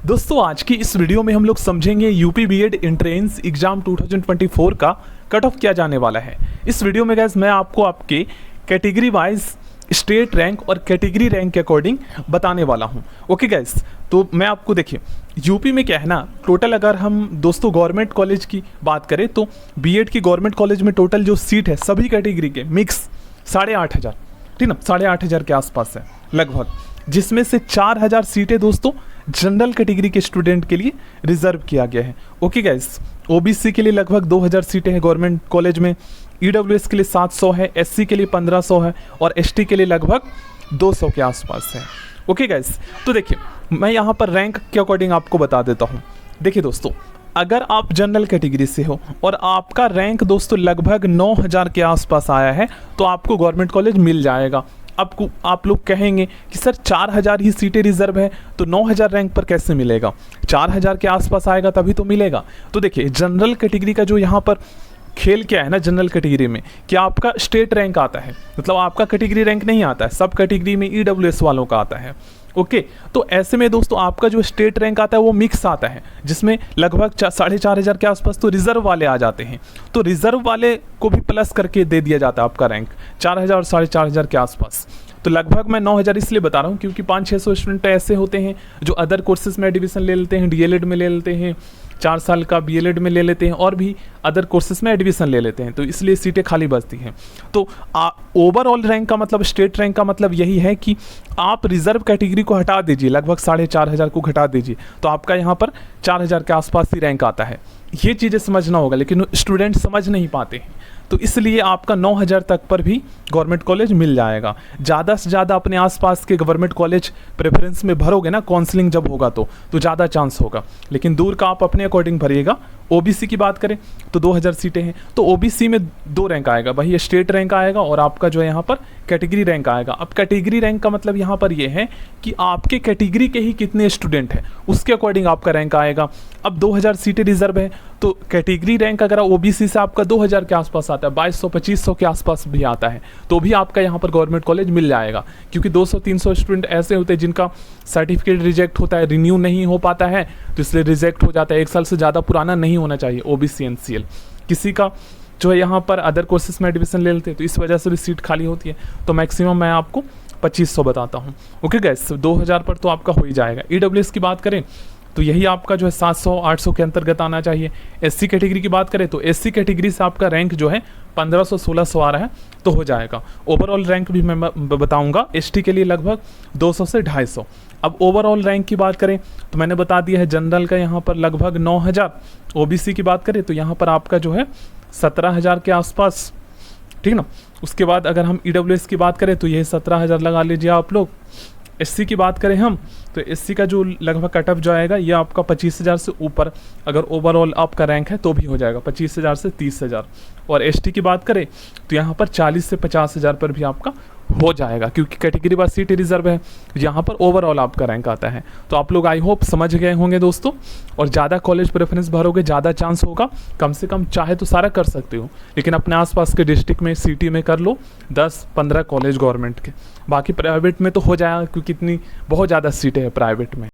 दोस्तों आज की इस वीडियो में हम लोग समझेंगे यूपी बीएड एंट्रेंस एग्जाम 2024 का कट ऑफ क्या जाने वाला है। इस वीडियो में गैस मैं आपको आपके कैटेगरी वाइज स्टेट रैंक और कैटेगरी रैंक के अकॉर्डिंग बताने वाला हूं। ओके गैस, तो मैं आपको देखिए यूपी में क्या है ना, टोटल अगर हम दोस्तों गवर्नमेंट कॉलेज की बात करें तो बीएड की गवर्नमेंट कॉलेज में टोटल जो सीट है सभी कैटेगरी के मिक्स 8,500, ठीक ना, 8,500 के आसपास है लगभग, जिसमें से 4,000 सीटें दोस्तों जनरल कैटेगरी के स्टूडेंट के लिए रिजर्व किया गया है। ओके गाइस, ओबीसी के लिए लगभग 2,000 सीटें हैं गवर्नमेंट कॉलेज में, ईडब्ल्यूएस के लिए 700 है, एससी के लिए 1,500 है और एसटी के लिए लगभग 200 के आसपास है। ओके गाइस, तो देखिए मैं यहाँ पर रैंक के अकॉर्डिंग आपको बता देता हूँ। देखिए दोस्तों, अगर आप जनरल कैटेगरी से हो और आपका रैंक दोस्तों लगभग 9,000 के आसपास आया है तो आपको गवर्नमेंट कॉलेज मिल जाएगा। आपको आप लोग कहेंगे कि सर 4,000 ही सीटें रिजर्व है तो 9,000 रैंक पर कैसे मिलेगा, 4,000 के आसपास आएगा तभी तो मिलेगा। तो देखिए जनरल कैटेगरी का जो यहाँ पर खेल क्या है ना, जनरल कैटेगरी में कि आपका स्टेट रैंक आता है, मतलब आपका कैटेगरी रैंक नहीं आता है, सब कैटेगरी में ईडब्ल्यूएस वालों का आता है। ओके, तो ऐसे में दोस्तों आपका जो स्टेट रैंक आता है वो मिक्स आता है, जिसमें लगभग 4,500 के आसपास तो रिजर्व वाले आ जाते हैं। तो रिजर्व वाले को भी प्लस करके दे दिया जाता है आपका रैंक 4,000 और 4,500 के आसपास। तो लगभग मैं 9,000 इसलिए बता रहा हूँ क्योंकि 500-600 स्टूडेंट ऐसे होते हैं जो अदर कोर्सेज में एडमिशन ले लेते हैं, डीएलएड में ले लेते हैं, 4 साल का बीएलएड में ले लेते हैं और भी अदर कोर्सेज में एडमिशन ले लेते हैं, तो इसलिए सीटें खाली बचती हैं। तो ओवरऑल रैंक का मतलब, स्टेट रैंक का मतलब यही है कि आप रिजर्व कैटेगरी को हटा दीजिए, लगभग 4,500 को घटा दीजिए तो आपका यहाँ पर 4,000 के आसपास ही रैंक आता है। ये चीज़ें समझना होगा, लेकिन स्टूडेंट समझ नहीं पाते हैं, तो इसलिए आपका 9,000 तक पर भी गवर्नमेंट कॉलेज मिल जाएगा। ज़्यादा से ज़्यादा अपने आसपास के गवर्नमेंट कॉलेज प्रेफरेंस में भरोगे ना, काउंसलिंग जब होगा तो ज़्यादा चांस होगा, लेकिन दूर का आप अपने अकॉर्डिंग भरिएगा। ओबीसी की बात करें तो 2,000 सीटें हैं, तो ओबीसी में 2 रैंक आएगा भाई, ये स्टेट रैंक आएगा और आपका जो है यहाँ पर कैटेगरी रैंक आएगा। अब कैटेगरी रैंक का मतलब यहाँ पर ये है कि आपके कैटेगरी के ही कितने स्टूडेंट हैं उसके अकॉर्डिंग आपका रैंक आएगा। अब 2,000 सीटें रिजर्व है तो कैटेगरी रैंक अगर ओबीसी से आपका 2,000 के आसपास आता है, 2,200-2,500 के आसपास भी आता है, तो भी आपका यहाँ पर गवर्नमेंट कॉलेज मिल जाएगा। क्योंकि 200-300 स्टूडेंट ऐसे होते हैं जिनका सर्टिफिकेट रिजेक्ट होता है, रिन्यू नहीं हो पाता है, तो इसलिए रिजेक्ट हो जाता है। 1 साल से ज़्यादा पुराना नहीं होना चाहिए ओबीसी एनसीएल। किसी का जो है यहाँ पर अदर कोर्सेज में एडमिशन ले लेते हैं तो इस वजह से भी सीट खाली होती है। तो मैक्सिमम मैं आपको 2,500 बताता हूँ। ओके गैस, 2,000 पर तो आपका हो ही जाएगा। ईडब्ल्यूएस की बात करें तो यही आपका जो है 700-800 के अंतर्गत आना चाहिए। एससी कैटेगरी की बात करें तो एससी कैटेगरी से आपका रैंक जो है 1,500-1,600 आ रहा है तो हो जाएगा। ओवरऑल रैंक भी मैं बताऊंगा, एसटी के लिए लगभग 200 से 250। अब ओवरऑल रैंक की बात करें तो मैंने बता दिया है जनरल का यहाँ पर लगभग 9,000, ओबीसी की बात करें तो यहाँ पर आपका जो है 17,000 के आसपास, ठीक ना। उसके बाद अगर हम ईडब्ल्यूएस की बात करें तो ये 17,000 लगा लीजिए आप लोग। एससी की बात करें हम तो एससी का जो लगभग कट ऑफ जो आएगा ये आपका 25,000 से ऊपर अगर ओवरऑल आपका रैंक है तो भी हो जाएगा, 25,000 से 30,000। और एसटी की बात करें तो यहाँ पर 40 से 50,000 पर भी आपका हो जाएगा, क्योंकि कैटेगरी वाइज सीट रिजर्व है, यहाँ पर ओवरऑल आपका रैंक आता है। तो आप लोग आई होप समझ गए होंगे दोस्तों, और ज़्यादा कॉलेज प्रेफरेंस भरोगे ज़्यादा चांस होगा। कम से कम चाहे तो सारा कर सकते हो, लेकिन अपने आसपास के डिस्ट्रिक्ट में सिटी में कर लो 10-15 कॉलेज गवर्नमेंट के, बाकी प्राइवेट में तो हो जाएगा क्योंकि इतनी बहुत ज़्यादा सीटें हैं प्राइवेट में।